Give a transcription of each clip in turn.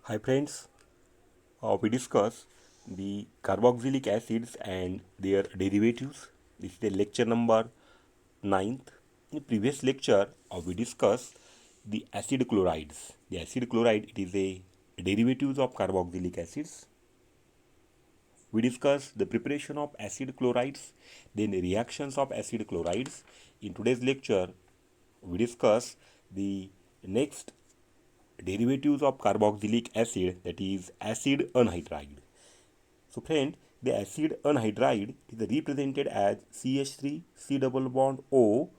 Hi friends, we discuss the carboxylic acids and their derivatives. This is the lecture number 9th. In the previous lecture, we discussed the acid chlorides. The acid chloride it is a derivatives of carboxylic acids. We discussed the preparation of acid chlorides, then the reactions of acid chlorides. In today's lecture, we discuss the next derivatives of carboxylic acid, that is acid anhydride. So friend, the acid anhydride is represented as CH3 C double bond O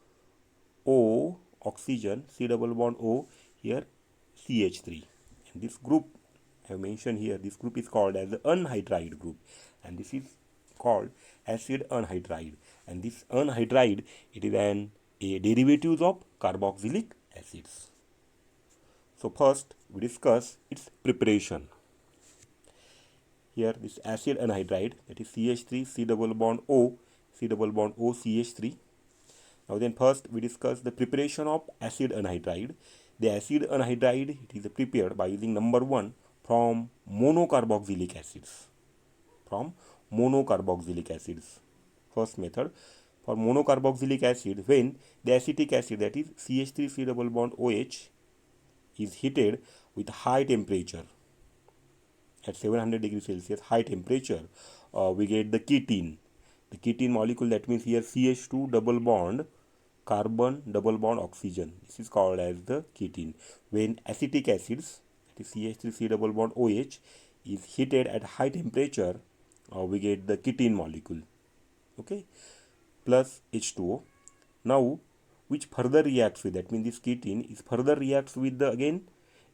oxygen C double bond O, here CH3, and this group I have mentioned here, this group is called as the anhydride group, and this is called acid anhydride. And this anhydride it is a derivative of carboxylic acids. So first we discuss its preparation. Here this acid anhydride, that is CH3 C double bond O CH3. Now then first we discuss the preparation of acid anhydride. The acid anhydride it is prepared by using number 1 from monocarboxylic acids. First method, for monocarboxylic acid, when the acetic acid, that is CH3 C double bond OH, is heated with high temperature at 700 degrees Celsius high temperature, we get the ketene. The ketene molecule, that means here CH2 double bond carbon double bond oxygen. This is called as the ketene. When acetic acids, that is CH3C double bond OH, is heated at high temperature, we get the ketene molecule. Okay, plus H2O. Now, which further reacts with, that means this ketene is further reacts with the again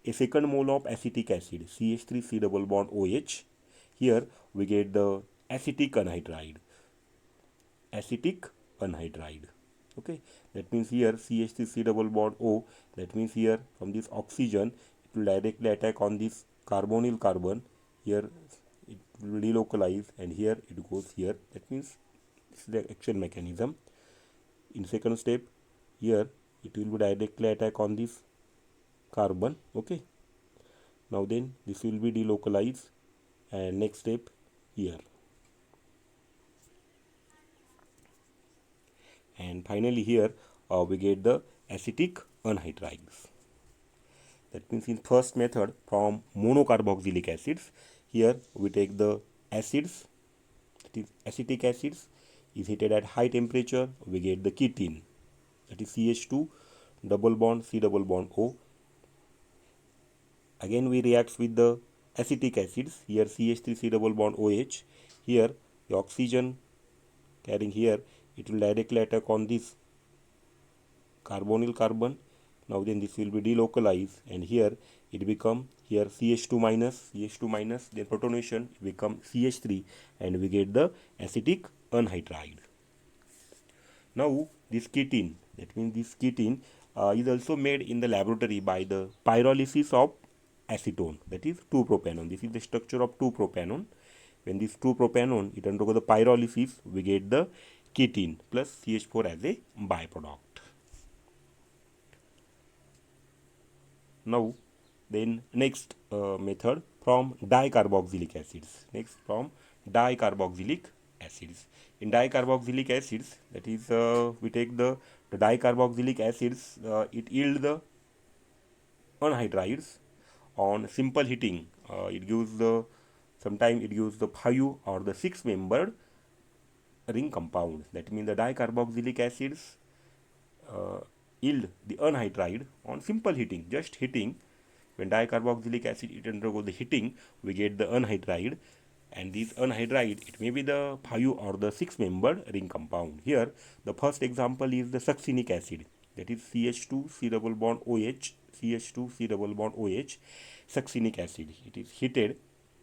a second mole of acetic acid CH3C double bond OH. Here we get the acetic anhydride. Okay, that means here CH3C double bond O, that means here from this oxygen it will directly attack on this carbonyl carbon. Here it will delocalize and here it goes here. That means this is the action mechanism. In second step, here it will be directly attack on this carbon. Okay, now then this will be delocalized, and next step here, and finally here we get the acetic anhydrides. That means in first method from monocarboxylic acids, here we take the acids, that is acetic acids is heated at high temperature, we get the ketene, that is CH2 double bond C double bond O. Again we react with the acetic acids, here CH3C double bond OH. Here the oxygen carrying here, it will directly attack on this carbonyl carbon. Now then this will be delocalized and here it become here CH2 minus, then protonation become CH3 and we get the acetic anhydride. Now this ketene, that means this ketene is also made in the laboratory by the pyrolysis of acetone, that is 2-propanone. This is the structure of 2-propanone. When this 2-propanone it undergoes the pyrolysis, we get the ketene plus CH4 as a byproduct. Now then next method from dicarboxylic acids. In dicarboxylic acids, that is we take the dicarboxylic acids, it yield the anhydrides on simple heating. It gives the, sometimes it gives the 5 or the 6 membered ring compound. That means the dicarboxylic acids yield the anhydride on simple heating, just heating. When dicarboxylic acid it undergoes the heating, we get the anhydride, and this anhydride it may be the 5 or the 6 membered ring compound. Here the first example is the succinic acid, that is CH2 C double bond OH, succinic acid. It is heated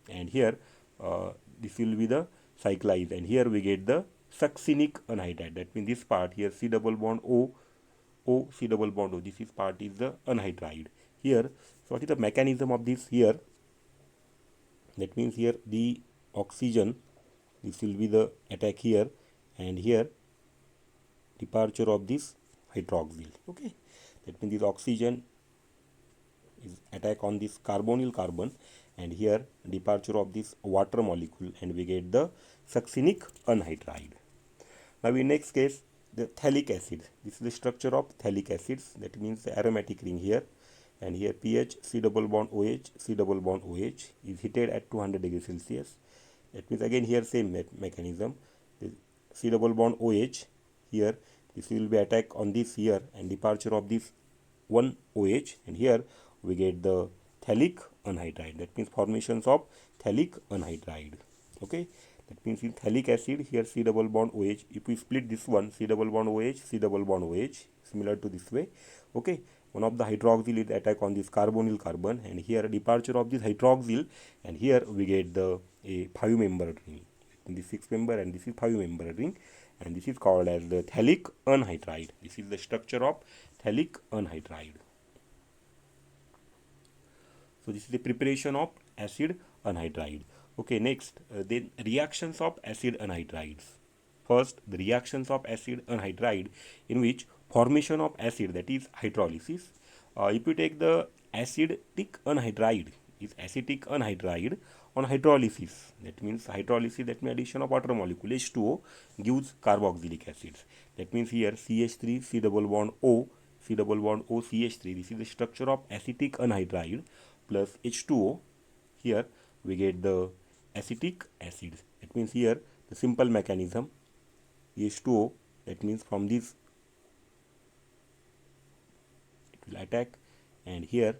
and here this will be the cyclized and here we get the succinic anhydride. That means this part here C double bond O C double bond O, this is part is the anhydride. Here, so what is the mechanism of this here? That means here the oxygen, this will be the attack here, and here departure of this hydroxyl. Okay, that means this oxygen is attack on this carbonyl carbon, and here departure of this water molecule, and we get the succinic anhydride. Now in next case, the phthalic acid. This is the structure of phthalic acids. That means the aromatic ring here, and here pH C double bond OH, C double bond OH is heated at 200 degrees Celsius. That means again here same mechanism. The C double bond OH here, this will be attack on this here, and departure of this one OH, and here we get the phthalic anhydride. That means formations of phthalic anhydride. Okay, that means in phthalic acid here C double bond OH. If we split this one, C double bond OH, C double bond OH, similar to this way. Okay, one of the hydroxyl is attack on this carbonyl carbon, and here departure of this hydroxyl, and here we get the a 5-membered ring. This 6-member and this is 5-membered ring, and this is called as the phthalic anhydride. This is the structure of phthalic anhydride. So this is the preparation of acid anhydride. Okay, next then reactions of acid anhydrides. First, the reactions of acid anhydride, in which formation of acid, that is hydrolysis. If you take the acetic anhydride, is acetic anhydride on hydrolysis. That means hydrolysis, that means addition of water molecule H2O gives carboxylic acids. That means here CH3 C double bond O, C double bond O CH3. This is the structure of acetic anhydride plus H2O. Here we get the acetic acid. That means here the simple mechanism H2O, that means from this it will attack, and here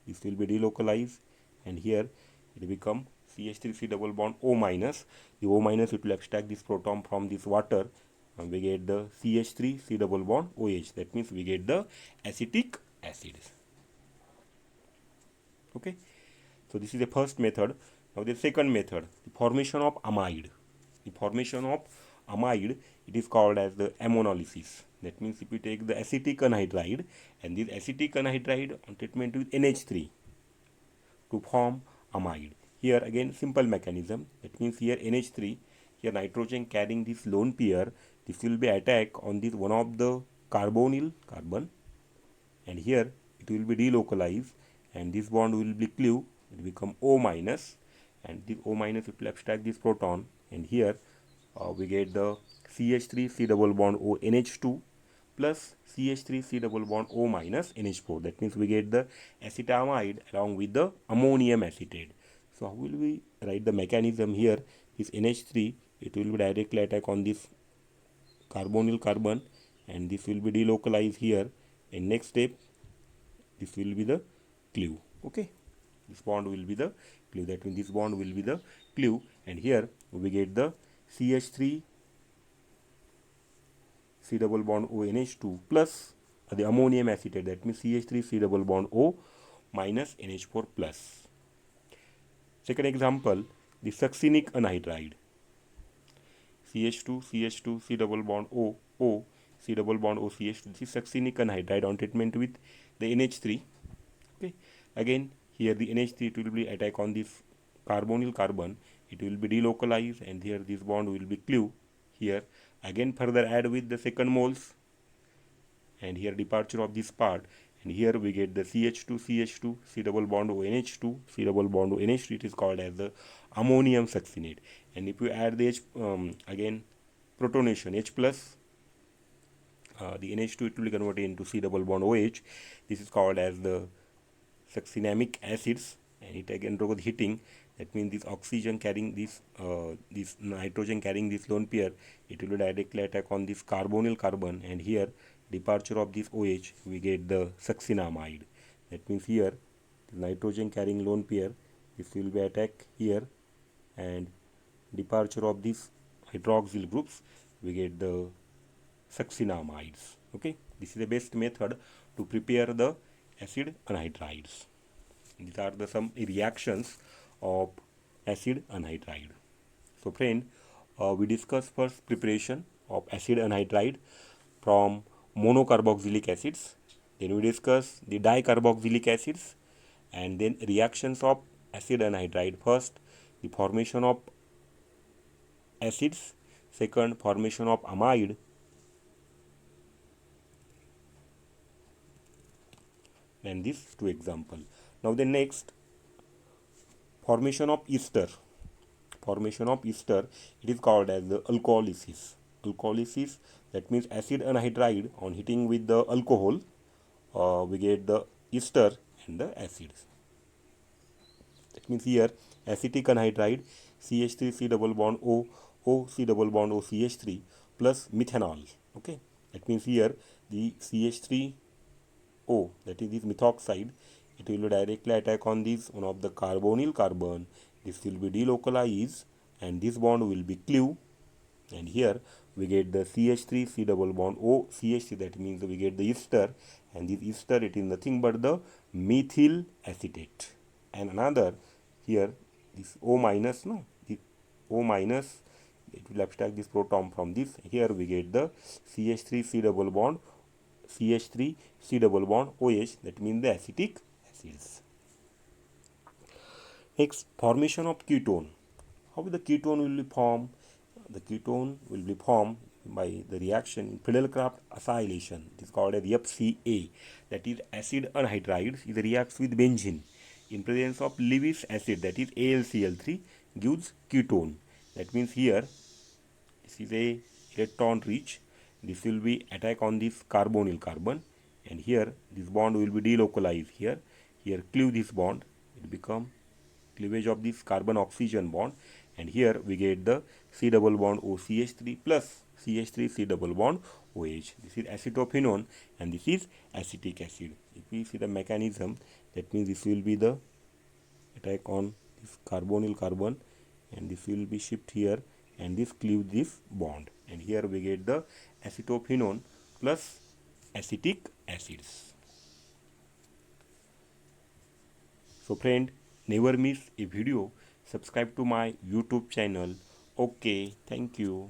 this will be delocalized, and here it will become CH3 C double bond O minus. The O minus, it will extract this proton from this water, and we get the CH3 C double bond OH. That means we get the acetic acid. Okay, so this is the first method. Now the second method, the formation of amide. The formation of amide, it is called as the ammonolysis. That means if we take the acetic anhydride, and this acetic anhydride on treatment with NH3 to form amide. Here again simple mechanism. That means here NH3, here nitrogen carrying this lone pair, this will be attack on this one of the carbonyl carbon, and here it will be delocalized, and this bond will be cleave, it will become O minus, and this O minus, it will abstract this proton, and here we get the CH3 C double bond O NH2 plus CH3 C double bond O minus NH4. That means we get the acetamide along with the ammonium acetate. So how will we write the mechanism here? This NH3, it will be directly attack on this carbonyl carbon, and this will be delocalized here. And next step, this will be the cleave. Okay, this bond will be the cleave. That means this bond will be the cleave, and here we get the CH3 C double bond O NH2 plus the ammonium acetate. That means CH3 C double bond O minus NH4 plus. Second example, the succinic anhydride. CH2 C double bond O C double bond O CH2. This is succinic anhydride on treatment with the NH3. Okay, again here the NH3, it will be attack on this carbonyl carbon, it will be delocalized, and here this bond will be cleave. Here again further add with the second moles, and here departure of this part, and here we get the CH2 C double bond O NH2 C double bond O NH3. It is called as the ammonium succinate. And if you add the H, again protonation H plus, the NH2, it will be converted into C double bond OH. This is called as the succinamic acids, and it again undergoes heating. That means this oxygen carrying this this nitrogen carrying this lone pair, it will directly attack on this carbonyl carbon, and here departure of this OH, we get the succinamide. That means here the nitrogen carrying lone pair, this will be attack here, and departure of this hydroxyl groups, we get the succinamides. Okay, this is the best method to prepare the acid anhydrides. These are the some reactions of acid anhydride. So friend, we discuss first preparation of acid anhydride from monocarboxylic acids. Then we discuss the dicarboxylic acids, and then reactions of acid anhydride. First, the formation of acids. Second, formation of amide. And these two examples. Now the next, formation of ester. Formation of ester, it is called as the alcoholysis. Alcoholysis, that means acid anhydride on heating with the alcohol, we get the ester and the acids. That means here acetic anhydride CH3 C double bond O, O C double bond O CH3 plus methanol. Okay, that means here the CH3O, that is this methoxide, it will directly attack on this one of the carbonyl carbon. This will be delocalized and this bond will be cleave, and here we get the CH3 C double bond O CH3, that means we get the ester, and this ester, it is nothing but the methyl acetate. And another here this O minus, no, the O minus, it will abstract this proton from this. Here we get the CH3 C double bond CH3 C double bond OH, that means the acetic acids. Next, formation of ketone. How the ketone will be formed? The ketone will be formed by the reaction in Friedel-Crafts acylation. It is called as FCA. That is acid anhydride. It reacts with benzene. In presence of Lewis acid, that is AlCl3, gives ketone. That means here this is a electron rich. This will be attack on this carbonyl carbon, and here this bond will be delocalized here. Here cleave this bond. It become cleavage of this carbon oxygen bond, and here we get the C double bond OCH3 plus CH3 C double bond OH. This is acetophenone and this is acetic acid. If we see the mechanism, that means this will be the attack on this carbonyl carbon, and this will be shift here, and this cleave this bond, and here we get the acetophenone plus acetic acids. So friend, never miss a video. Subscribe to my YouTube channel. Okay, thank you.